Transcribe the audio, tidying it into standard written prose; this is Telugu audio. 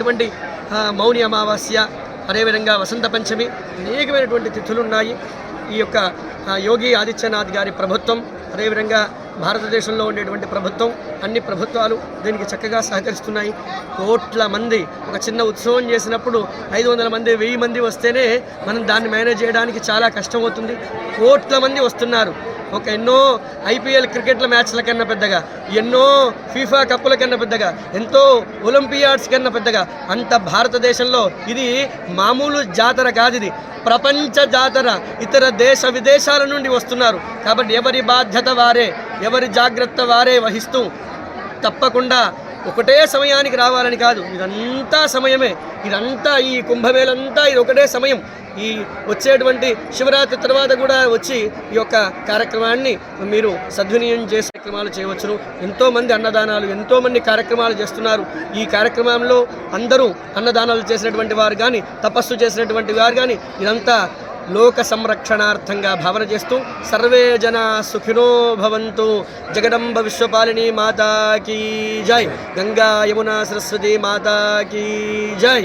అనేకమైనటువంటి మౌని అమావాస్య, అదేవిధంగా వసంత పంచమి, అనేకమైనటువంటి తిథులు ఉన్నాయి. ఈ యొక్క యోగి ఆదిత్యనాథ్ గారి ప్రభుత్వం, అదేవిధంగా భారతదేశంలో ఉండేటువంటి ప్రభుత్వం, అన్ని ప్రభుత్వాలు దీనికి చక్కగా సహకరిస్తున్నాయి. కోట్ల మంది ఒక చిన్న ఉత్సవం చేసినప్పుడు 500 మంది 1000 మంది వస్తేనే మనం దాన్ని మేనేజ్ చేయడానికి చాలా కష్టమవుతుంది. కోట్ల మంది వస్తున్నారు. ఎన్నో ఐపీఎల్ క్రికెట్ల మ్యాచ్ల కన్నా పెద్దగా, ఎన్నో ఫీఫా కప్పుల కన్నా పెద్దగా, ఎంతో ఒలింపియాడ్స్ కన్నా పెద్దగా అంత భారతదేశంలో ఇది మామూలు జాతర కాదు, ఇది ప్రపంచ జాతర. ఇతర దేశ విదేశాల నుండి వస్తున్నారు. కాబట్టి ఎవరి బాధ్యత వారే, ఎవరి జాగ్రత్త వారే వహిస్తూ తప్పకుండా ఒకటే సమయానికి రావాలని కాదు, ఇదంతా సమయమే. ఇదంతా ఈ కుంభమేళంతా ఇది ఒకటే సమయం. ఈ వచ్చేటువంటి శివరాత్రి తర్వాత కూడా వచ్చి ఈ యొక్క కార్యక్రమాన్ని మీరు సద్వినియోగం చేసే కార్యక్రమాలు చేయవచ్చును. ఎంతోమంది అన్నదానాలు, ఎంతోమంది కార్యక్రమాలు చేస్తున్నారు. ఈ కార్యక్రమంలో అందరూ అన్నదానాలు చేసినటువంటి వారు కానీ, తపస్సు చేసినటువంటి వారు కానీ, ఇదంతా లోక సంరక్షణార్థంగా భావన చేస్తూ సర్వే జనా సుఖినో భవంతు. జగదంబ విశ్వపాలిని మాతా కీ జై. గంగా యమునా సరస్వతి మాతా కీ జై.